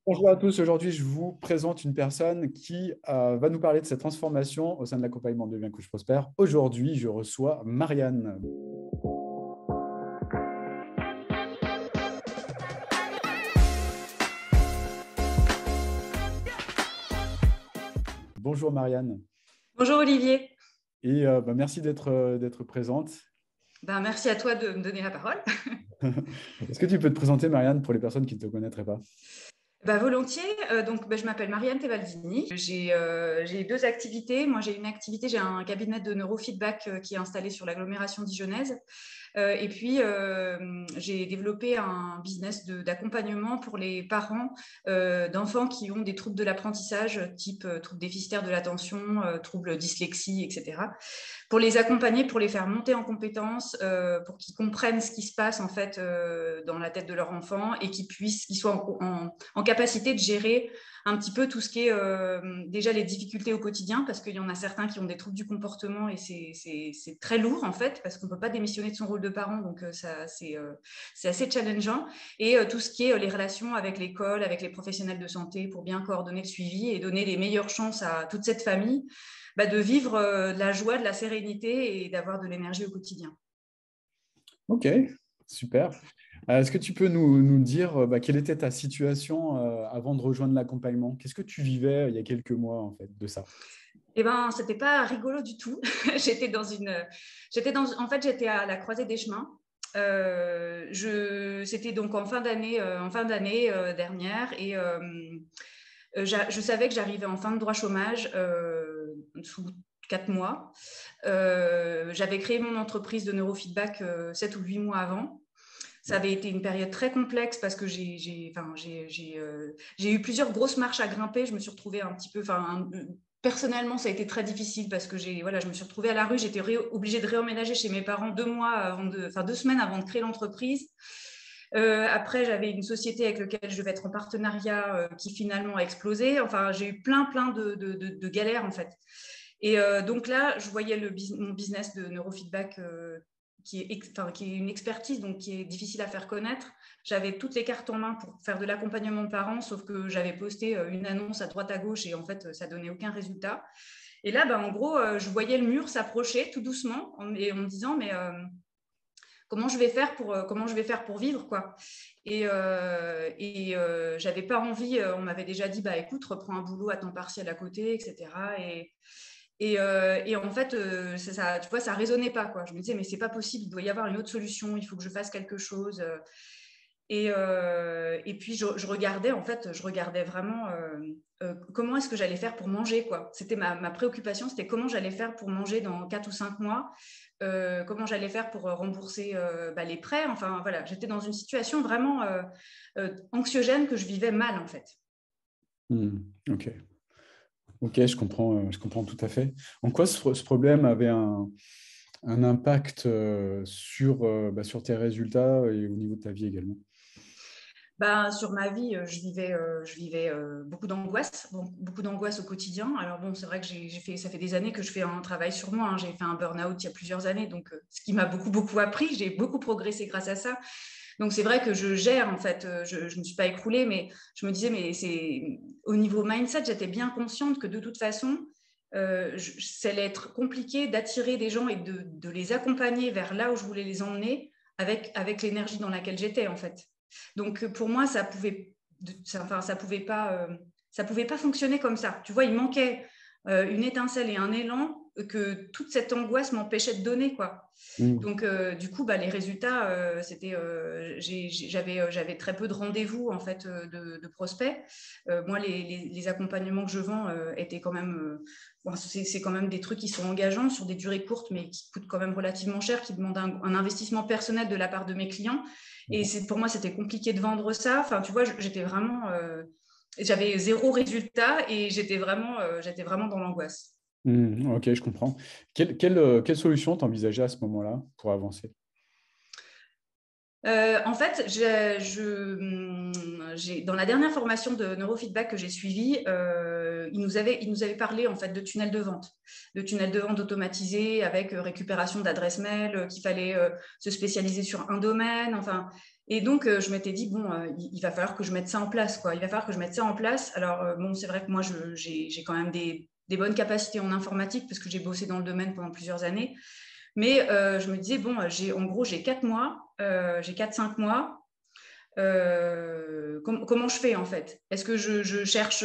Bonjour à tous, aujourd'hui je vous présente une personne qui va nous parler de cette transformation au sein de l'accompagnement de Bien Couche Prospère. Aujourd'hui, je reçois Marianne. Bonjour Marianne, Bonjour Olivier. et merci d'être présente. Merci à toi de me donner la parole. Est-ce que tu peux te présenter Marianne pour les personnes qui ne te connaîtraient pas? Volontiers. Je m'appelle Marianne Tevaldini. J'ai deux activités. Moi, j'ai un cabinet de neurofeedback qui est installé sur l'agglomération dijonnaise. Et puis, j'ai développé un business d'accompagnement pour les parents d'enfants qui ont des troubles de l'apprentissage, type troubles déficitaires de l'attention, troubles dyslexie, etc. Pour les accompagner, pour les faire monter en compétences, pour qu'ils comprennent ce qui se passe en fait dans la tête de leur enfant et qu'ils soient en capacité de gérer un petit peu tout ce qui est déjà les difficultés au quotidien, parce qu'il y en a certains qui ont des troubles du comportement et c'est très lourd en fait, parce qu'on ne peut pas démissionner de son rôle de parent, donc c'est assez challengeant. Et tout ce qui est les relations avec l'école, avec les professionnels de santé, pour bien coordonner le suivi et donner les meilleures chances à toute cette famille de vivre de la joie, de la sérénité et d'avoir de l'énergie au quotidien. Ok, super. Est-ce que tu peux nous dire quelle était ta situation avant de rejoindre l'accompagnement? Qu'est-ce que tu vivais il y a quelques mois en fait de ça? C'était pas rigolo du tout. En fait, j'étais à la croisée des chemins. C'était donc en fin d'année dernière, et je savais que j'arrivais en fin de droit chômage sous 4 mois. J'avais créé mon entreprise de neurofeedback 7 ou 8 mois avant. Ça avait été une période très complexe parce que j'ai eu plusieurs grosses marches à grimper. Je me suis retrouvée un petit peu, personnellement, ça a été très difficile parce que je me suis retrouvée à la rue. J'étais obligée de réemménager chez mes parents 2 semaines avant de créer l'entreprise. Après, j'avais une société avec laquelle je devais être en partenariat qui finalement a explosé. Enfin, j'ai eu plein de galères en fait. Et donc là, je voyais mon business de neurofeedback qui est une expertise, donc qui est difficile à faire connaître. J'avais toutes les cartes en main pour faire de l'accompagnement de parents, sauf que j'avais posté une annonce à droite à gauche et en fait, ça donnait aucun résultat. Et là, en gros, je voyais le mur s'approcher tout doucement et en me disant, mais comment je vais faire pour vivre, quoi. J'avais pas envie. On m'avait déjà dit, écoute, reprends un boulot à temps partiel à côté, etc. Et en fait, ça, tu vois, ça résonnait pas, quoi. Je me disais, mais c'est pas possible, il doit y avoir une autre solution, il faut que je fasse quelque chose. Et puis, je regardais, en fait, je regardais vraiment comment est-ce que j'allais faire pour manger, quoi. C'était ma préoccupation, c'était comment j'allais faire pour manger dans 4 ou 5 mois, comment j'allais faire pour rembourser les prêts. Enfin, voilà, j'étais dans une situation vraiment anxiogène que je vivais mal, en fait. Ok. Ok, je comprends tout à fait. En quoi ce problème avait un impact sur tes résultats et au niveau de ta vie également? Sur ma vie, je vivais beaucoup d'angoisse au quotidien. Alors bon, c'est vrai que ça fait des années que je fais un travail sur moi, hein. J'ai fait un burn-out il y a plusieurs années, donc ce qui m'a beaucoup appris. J'ai beaucoup progressé grâce à ça. Donc c'est vrai que je gère, en fait, je ne me suis pas écroulée, mais je me disais, mais c'est au niveau mindset, j'étais bien consciente que de toute façon, ça allait être compliqué d'attirer des gens et de les accompagner vers là où je voulais les emmener avec l'énergie dans laquelle j'étais, en fait. Donc pour moi, ça pouvait pas fonctionner comme ça. Tu vois, il manquait une étincelle et un élan que toute cette angoisse m'empêchait de donner, quoi. Hmm. Donc du coup, les résultats, j'avais très peu de rendez-vous en fait de prospects. Moi, les accompagnements que je vends étaient quand même, c'est quand même des trucs qui sont engageants sur des durées courtes, mais qui coûtent quand même relativement cher, qui demandent un investissement personnel de la part de mes clients. Et pour moi, c'était compliqué de vendre ça. Enfin, tu vois, j'avais zéro résultat et j'étais vraiment dans l'angoisse. Ok, je comprends. Quelle solution t'envisageais à ce moment-là pour avancer? En fait, dans la dernière formation de neurofeedback que j'ai suivie, il nous avait parlé en fait de tunnel de vente automatisé avec récupération d'adresses mail, qu'il fallait se spécialiser sur un domaine. Enfin, Et donc, je m'étais dit, bon, il va falloir que je mette ça en place, quoi. Il va falloir que je mette ça en place. Alors, bon, c'est vrai que moi, j'ai quand même des bonnes capacités en informatique parce que j'ai bossé dans le domaine pendant plusieurs années. Mais je me disais, bon, en gros, j'ai 4 mois, j'ai 4-5 mois. Comment je fais en fait? Est-ce que je cherche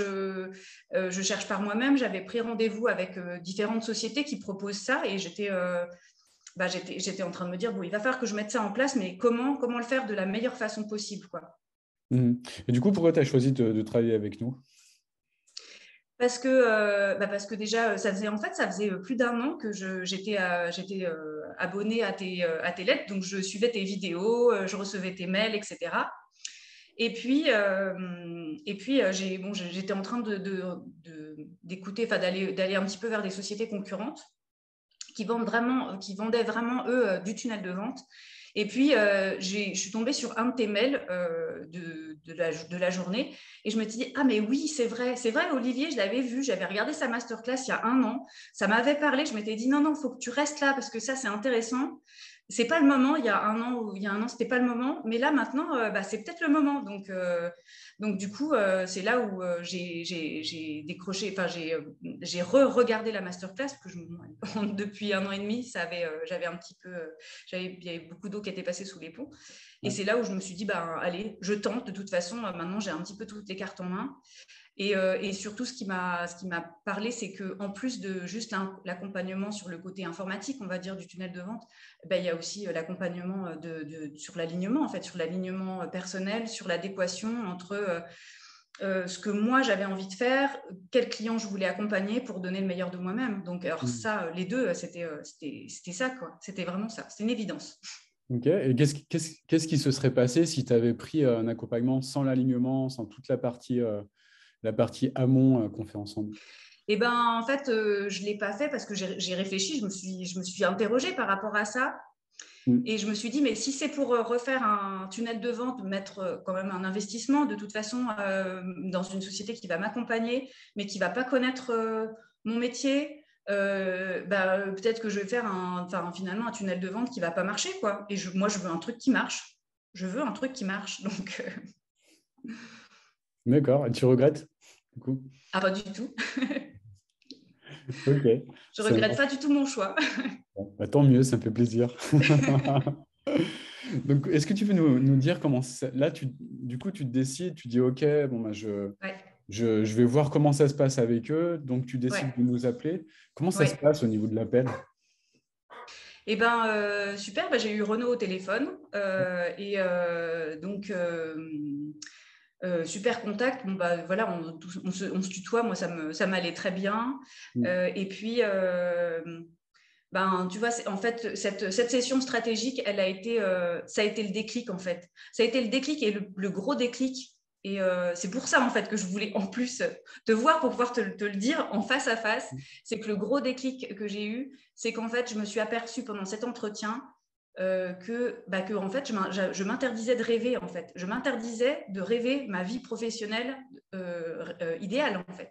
par moi-même? J'avais pris rendez-vous avec différentes sociétés qui proposent ça et j'étais en train de me dire, bon, il va falloir que je mette ça en place, mais comment le faire de la meilleure façon possible, quoi. Mhm. Et du coup, pourquoi tu as choisi de travailler avec nous? Parce que déjà, ça faisait plus d'un an que j'étais abonnée à tes lettres, donc je suivais tes vidéos, je recevais tes mails, etc. Et puis, j'étais en train d'écouter, enfin d'aller un petit peu vers des sociétés concurrentes qui vendaient vraiment eux du tunnel de vente. Et puis, je suis tombée sur un de tes mails de la journée et je me suis dit, ah mais oui, c'est vrai, Olivier, je l'avais vu, j'avais regardé sa masterclass il y a un an, ça m'avait parlé, je m'étais dit, non, il faut que tu restes là parce que ça, c'est intéressant. C'est pas le moment, il y a un an, c'était pas le moment, mais là, maintenant, c'est peut-être le moment. Donc du coup, c'est là où j'ai décroché, enfin, j'ai regardé la masterclass, parce que depuis un an et demi, j'avais un petit peu, il y avait beaucoup d'eau qui était passée sous les ponts. Et Ouais. c'est là où je me suis dit, allez, je tente. De toute façon, maintenant, j'ai un petit peu toutes les cartes en main. Et surtout, ce qui m'a parlé, c'est qu'en plus de juste l'accompagnement sur le côté informatique, on va dire, du tunnel de vente, il y a aussi l'accompagnement sur l'alignement, en fait, sur l'alignement personnel, sur l'adéquation entre ce que moi j'avais envie de faire, quel client je voulais accompagner pour donner le meilleur de moi-même. Donc, alors Mhm. ça, les deux, c'était ça, quoi. C'était vraiment ça. C'était une évidence. Ok. Et qu'est-ce qui se serait passé si tu avais pris un accompagnement sans l'alignement, sans toute la partie amont qu'on fait ensemble? Et en fait, je ne l'ai pas fait parce que j'ai réfléchi, je me suis interrogée par rapport à ça. Mhm. Et je me suis dit, mais si c'est pour refaire un tunnel de vente, mettre quand même un investissement, de toute façon, dans une société qui va m'accompagner, mais qui ne va pas connaître mon métier, peut-être que je vais faire finalement un tunnel de vente qui ne va pas marcher, quoi. Et moi, je veux un truc qui marche. Je veux un truc qui marche. Donc, D'accord. Et tu regrettes, du coup? pas du tout. Ok. Je Ça regrette marche. pas du tout mon choix. Bah, tant mieux, ça me fait plaisir. Donc, est-ce que tu peux nous dire comment là, du coup, tu te décides, tu dis, OK, bon, bah, Ouais, je vais voir comment ça se passe avec eux. Donc, tu décides de ouais, nous appeler. Comment ça se ouais. passe au niveau de l'appel? Super, j'ai eu Renaud au téléphone super contact. Bon, voilà, on se tutoie, moi ça m'allait très bien. Mm. Tu vois, en fait, cette session stratégique, ça a été le déclic en fait. Ça a été le déclic et le gros déclic. Et c'est pour ça en fait que je voulais en plus te voir pour pouvoir te le dire en face à face. C'est que le gros déclic que j'ai eu, c'est qu'en fait, je me suis aperçue pendant cet entretien que en fait, je m'interdisais de rêver en fait. Je m'interdisais de rêver ma vie professionnelle idéale en fait.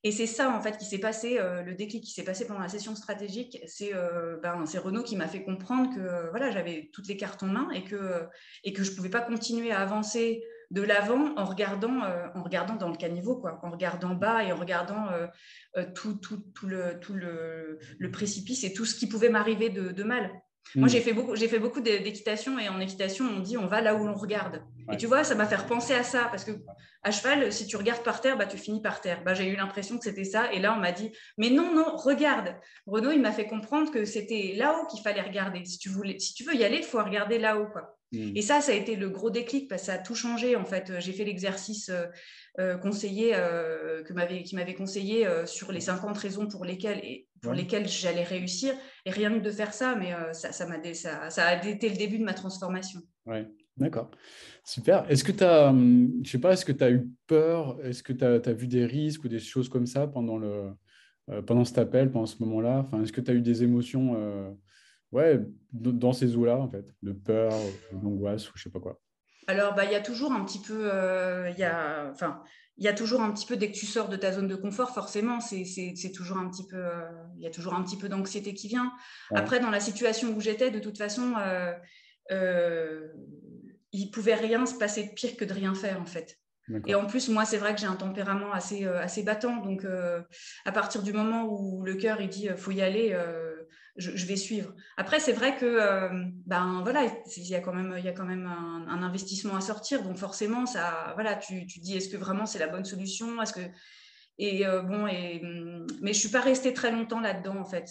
Et c'est ça en fait qui s'est passé, le déclic qui s'est passé pendant la session stratégique, c'est Renaud qui m'a fait comprendre que voilà, j'avais toutes les cartes en main et que je pouvais pas continuer à avancer de l'avant en regardant dans le caniveau, quoi, en regardant bas et en regardant tout le précipice et tout ce qui pouvait m'arriver de mal. Moi, Mm. j'ai fait beaucoup d'équitation et en équitation, on dit on va là où l'on regarde. Et Ouais. tu vois, ça m'a fait repenser à ça parce que à cheval, si tu regardes par terre, tu finis par terre. J'ai eu l'impression que c'était ça. Et là, on m'a dit, mais non, non, regarde. Renaud, il m'a fait comprendre que c'était là-haut qu'il fallait regarder. Si tu veux y aller, il faut regarder là-haut, quoi. Mm. Et ça a été le gros déclic parce que ça a tout changé. En fait, j'ai fait l'exercice conseillé qui m'avait conseillé sur les 50 raisons pour Ouais. lesquelles j'allais réussir. Et rien que de faire ça, mais ça a été le début de ma transformation. Ouais. D'accord. Super. Est-ce que tu as, je sais pas, est-ce que tu as eu peur? Est-ce que tu as vu des risques ou des choses comme ça pendant cet appel, pendant ce moment-là? Enfin, est-ce que tu as eu des émotions ouais, dans ces eaux-là, en fait, de peur, d'angoisse ou je sais pas quoi? Alors, il y a toujours un petit peu, il y a toujours un petit peu, dès que tu sors de ta zone de confort, forcément, c'est toujours un petit peu, il y a toujours un petit peu d'anxiété qui vient. Ouais. Après, dans la situation où j'étais, de toute façon, euh, il pouvait rien se passer de pire que de rien faire en fait. Et en plus, moi, c'est vrai que j'ai un tempérament assez battant. Donc, à partir du moment où le cœur il dit faut y aller, je vais suivre. Après, c'est vrai que ben voilà, il y a quand même un investissement à sortir. Donc, forcément, ça, voilà, tu dis est-ce que vraiment c'est la bonne solution? Est-ce que mais je suis pas restée très longtemps là-dedans en fait.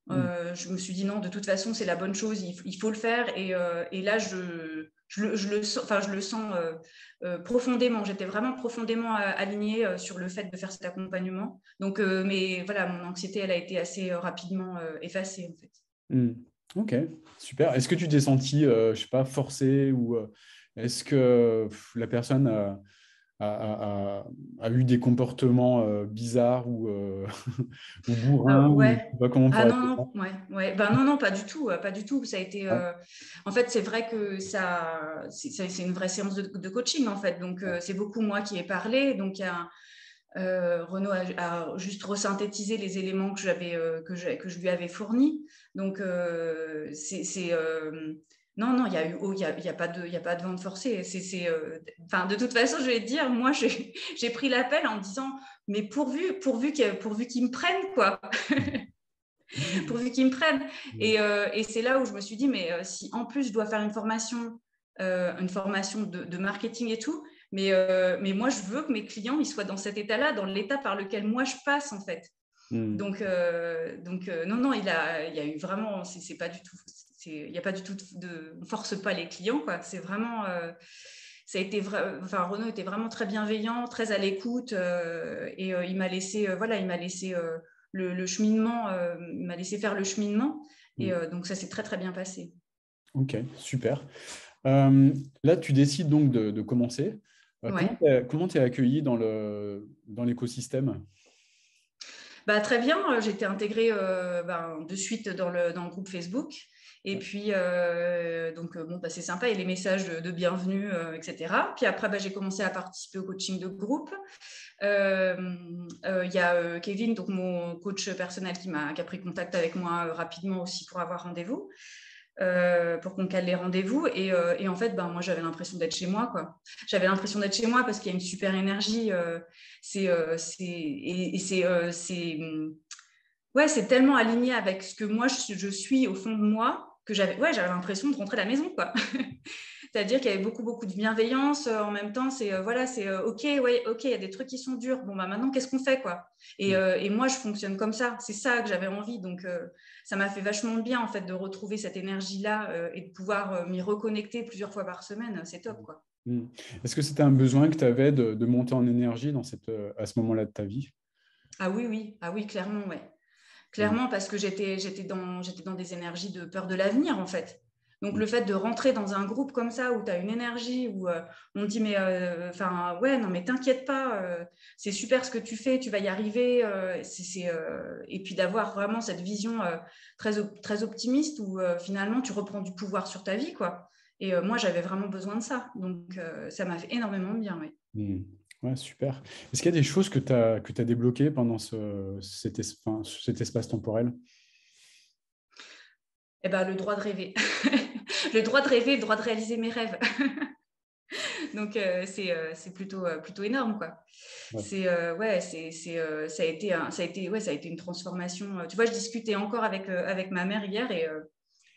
Je me suis dit non, de toute façon, c'est la bonne chose, il faut le faire. Et là, je le sens profondément. J'étais vraiment profondément alignée sur le fait de faire cet accompagnement. Donc, mais voilà, mon anxiété, elle a été assez rapidement effacée en fait. Ok, super. Est-ce que tu t'es senti, je sais pas, forcée ou est-ce que la personne a eu des comportements bizarres ou bourrins ou je Ouais. sais pas comment on Ah pourrait non, appeler ça? non, ouais, ouais. Ben non, non, pas du tout, pas du tout. Ça a été, Ouais. en fait, c'est vrai que c'est une vraie séance de coaching en fait. Donc, c'est beaucoup moi qui ai parlé. Donc, Renaud a juste resynthétisé les éléments que je lui avais fournis. Donc, non, non, il y a eu, il y a pas de vente forcée. Enfin, de toute façon, je vais te dire, moi, j'ai pris l'appel en me disant, mais pourvu qu'ils me prennent, quoi. Pourvu qu'ils me prennent. Et c'est là où je me suis dit, mais si en plus je dois faire une formation de marketing et tout, mais moi je veux que mes clients ils soient dans cet état-là, dans l'état par lequel moi je passe en fait. Donc, non, non, il y a eu vraiment, c'est pas du tout, il n'y a pas du tout on force pas les clients, quoi. C'est vraiment, ça a été enfin, Renaud était vraiment très bienveillant, très à l'écoute, et il m'a laissé, voilà, il m'a laissé le cheminement, il m'a laissé faire le cheminement, et donc ça s'est très très bien passé. Ok, super. Là, tu décides donc de commencer. Ouais. Comment tu es accueilli dans l'écosystème? Bah, très bien, j'ai été intégrée de suite dans le groupe Facebook. Et puis, donc, bon, bah, c'est sympa, et les messages de bienvenue, etc. Puis après, bah, j'ai commencé à participer au coaching de groupe. Il y a Kevin, donc mon coach personnel, qui a pris contact avec moi rapidement aussi pour avoir rendez-vous. Pour qu'on cale les rendez-vous. Et en fait, ben, moi, j'avais l'impression d'être chez moi, quoi. J'avais l'impression d'être chez moi parce qu'il y a une super énergie. Ouais, c'est tellement aligné avec ce que moi, je suis au fond de moi que j'avais l'impression de rentrer à la maison, quoi. C'est-à-dire qu'il y avait beaucoup, beaucoup de bienveillance. En même temps, voilà, OK, ouais, OK, il y a des trucs qui sont durs. Bon, bah, maintenant, qu'est-ce qu'on fait, quoi? Et moi, je fonctionne comme ça. C'est ça que j'avais envie. Donc, ça m'a fait vachement de bien, en fait, de retrouver cette énergie-là et de pouvoir m'y reconnecter plusieurs fois par semaine. C'est top, quoi. Est-ce que c'était un besoin que tu avais de monter en énergie à ce moment-là de ta vie? Ah oui, oui. Ah oui, clairement, ouais. Clairement, parce que j'étais dans des énergies de peur de l'avenir, en fait. Donc, le fait de rentrer dans un groupe comme ça, où tu as une énergie, où on te dit, mais, enfin, ouais, non, mais t'inquiète pas, c'est super ce que tu fais, tu vas y arriver. Et puis d'avoir vraiment cette vision très optimiste, où finalement, tu reprends du pouvoir sur ta vie, quoi. Et moi, j'avais vraiment besoin de ça. Donc, ça m'a fait énormément de bien, oui. Ouais, super. Est-ce qu'il y a des choses que tu as débloquées pendant cet espace temporel? Eh ben, le droit de rêver. Le droit de rêver, le droit de réaliser mes rêves. Donc, c'est plutôt énorme, quoi. Ouais. Ouais, ça a été une transformation. Tu vois, je discutais encore avec ma mère hier,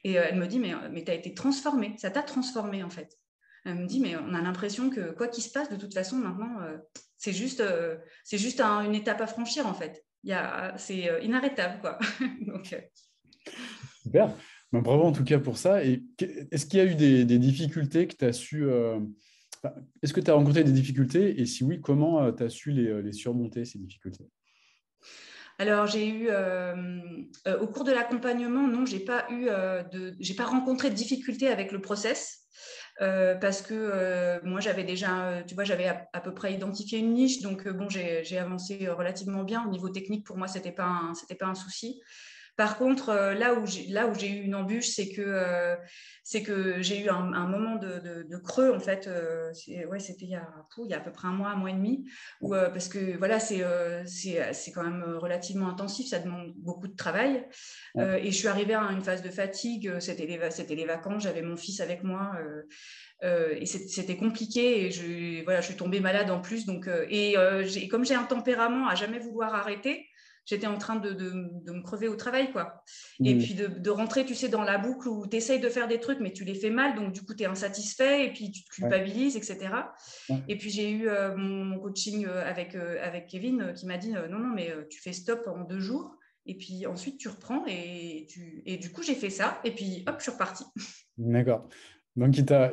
et elle me dit, mais tu as été transformée, ça t'a transformée, en fait. Elle me dit, mais on a l'impression que quoi qu'il se passe, de toute façon, maintenant, c'est juste une étape à franchir, en fait. C'est inarrêtable, quoi. Donc, Super. Ben, bravo en tout cas pour ça. Et est-ce qu'il y a eu des difficultés que tu as su... enfin, est-ce que tu as rencontré des difficultés? Et si oui, comment tu as su les surmonter, ces difficultés? alors, j'ai eu, au cours de l'accompagnement, non, j'ai pas rencontré de difficultés avec le process. Parce que moi, j'avais déjà, tu vois, j'avais à peu près identifié une niche. Donc, bon, j'ai avancé relativement bien. Au niveau technique, pour moi, c'était pas un souci. Par contre, là où j'ai eu une embûche, c'est que j'ai eu un moment de creux, en fait. C'était il y a à peu près un mois et demi, parce que voilà, c'est quand même relativement intensif, ça demande beaucoup de travail. Ouais. Et je suis arrivée à une phase de fatigue. C'était les vacances, j'avais mon fils avec moi. et c'était compliqué, et voilà, je suis tombée malade en plus. Donc, comme j'ai un tempérament à jamais vouloir arrêter, j'étais en train de me crever au travail, quoi. Et puis de rentrer, tu sais, dans la boucle où tu essayes de faire des trucs, mais tu les fais mal, donc du coup, tu es insatisfait, et puis tu te culpabilises, etc. Et puis j'ai eu mon coaching avec Kevin qui m'a dit non, non, mais tu fais stop en 2 jours, et puis ensuite tu reprends, et du coup, j'ai fait ça, et puis hop, je suis repartie. D'accord. Donc, il t'a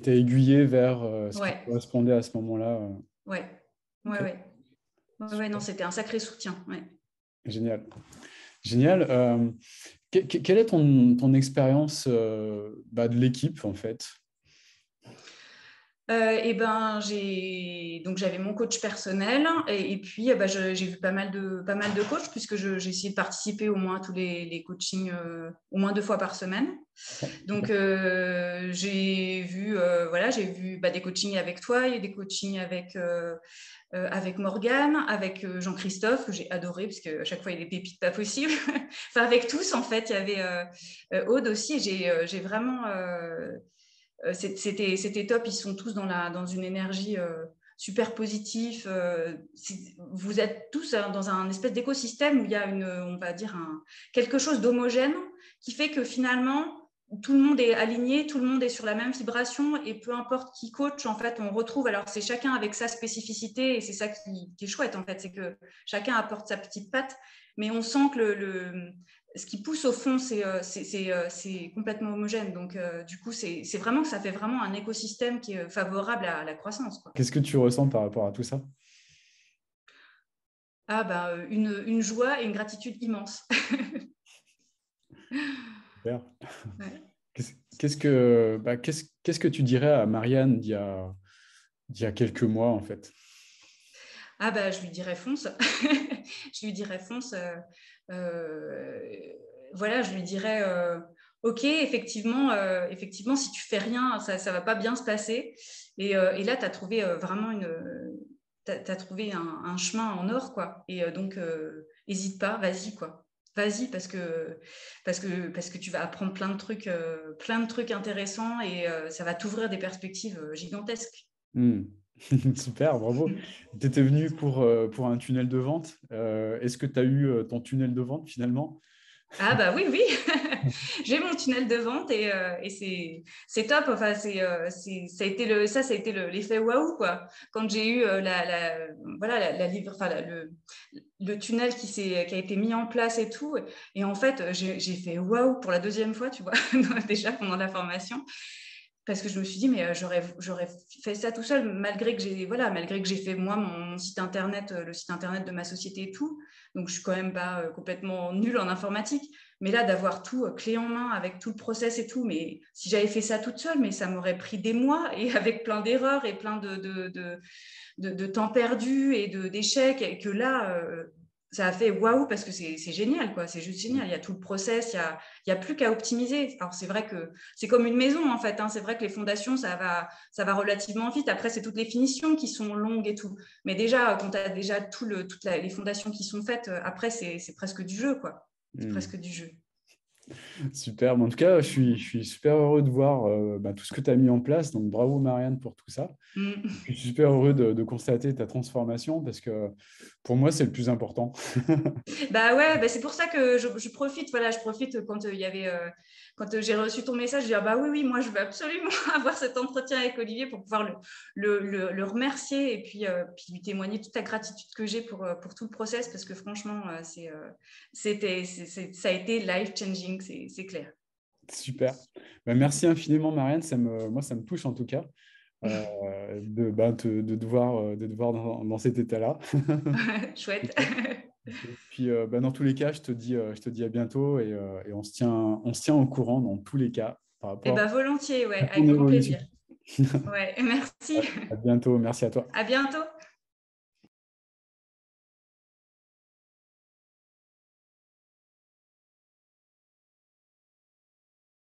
aiguillé vers ce qui Ouais, correspondait à ce moment-là. ouais, ouais, Ok. ouais. Ouais, non, c'était un sacré soutien. Ouais. Génial. Génial. Quelle est ton expérience de l'équipe, en fait? Et ben, j'avais mon coach personnel, et puis j'ai vu pas mal de coachs, puisque j'ai essayé de participer au moins à tous les coachings au moins 2 fois par semaine. Donc j'ai vu des coachings avec toi, et des coachings avec Morgane, avec Jean-Christophe, que j'ai adoré, parce qu'à chaque fois il y a des pépites pas possibles. Enfin, avec tous, en fait. Il y avait Aude aussi. J'ai vraiment c'était top. Ils sont tous dans une énergie super positive. Vous êtes tous dans un espèce d'écosystème où il y a on va dire quelque chose d'homogène, qui fait que finalement tout le monde est aligné, tout le monde est sur la même vibration, et peu importe qui coach, en fait, on retrouve. Alors c'est chacun avec sa spécificité, et c'est ça qui est chouette, en fait, c'est que chacun apporte sa petite patte, mais on sent que ce qui pousse au fond, c'est complètement homogène. Donc, du coup, c'est vraiment que ça fait vraiment un écosystème qui est favorable à la croissance, quoi. Qu'est-ce que tu ressens par rapport à tout ça? Une joie et une gratitude immense. Super. Ouais. Qu'est-ce que tu dirais à Marianne d'il y a quelques mois, en fait? Je lui dirais fonce. Je lui dirais fonce. Voilà, je lui dirais ok, effectivement, si tu fais rien, ça va pas bien se passer. Et là, tu as trouvé vraiment t'as trouvé un chemin en or, quoi. Et donc, hésite pas, vas-y, quoi. Vas-y, parce que tu vas apprendre plein de trucs intéressants, et ça va t'ouvrir des perspectives gigantesques. Hmm. Super, bravo. Tu étais venu pour un tunnel de vente. Est-ce que tu as eu ton tunnel de vente finalement? Ah bah oui, oui, j'ai mon tunnel de vente, et c'est top. Enfin, ça a été l'effet waouh, quoi. Quand j'ai eu voilà, le tunnel qui a été mis en place et tout. Et en fait, j'ai fait waouh pour la 2e fois, tu vois, déjà pendant la formation. Parce que je me suis dit, mais j'aurais fait ça tout seul, malgré que j'ai fait moi mon site internet, le site internet de ma société et tout. Donc, je suis quand même pas complètement nulle en informatique. Mais là, d'avoir tout clé en main avec tout le process et tout, mais si j'avais fait ça toute seule, mais ça m'aurait pris des mois, et avec plein d'erreurs et plein de temps perdu et d'échecs. Et que là, ça a fait waouh, parce que c'est génial, quoi. C'est juste génial. Il y a tout le process, il y a plus qu'à optimiser. Alors, c'est vrai que c'est comme une maison, en fait, hein. C'est vrai que les fondations, ça va relativement vite. Après, c'est toutes les finitions qui sont longues et tout. Mais déjà, quand tu as déjà toutes les fondations qui sont faites, après, c'est presque du jeu, quoi. C'est Hmm. presque du jeu. Super. Mais en tout cas, je suis super heureux de voir tout ce que tu as mis en place. Donc, bravo Marianne pour tout ça. Mm. Je suis super heureux de constater ta transformation parce que pour moi, c'est le plus important. Bah ouais, c'est pour ça que je profite. Voilà, je profite quand quand j'ai reçu ton message, je dis ah bah oui, oui, moi je veux absolument avoir cet entretien avec Olivier pour pouvoir le remercier, et puis lui témoigner toute la gratitude que j'ai pour tout le process, parce que franchement, ça a été life changing, c'est clair. Super. Merci infiniment, Marianne. Moi, ça me touche en tout cas de te voir dans cet état-là. Chouette. Et puis, dans tous les cas, je te dis à bientôt et on se tient au courant dans tous les cas par Eh rapport ben volontiers, à ouais, ton avec grand évolution. plaisir. Ouais, merci. À bientôt. Merci à toi. À bientôt.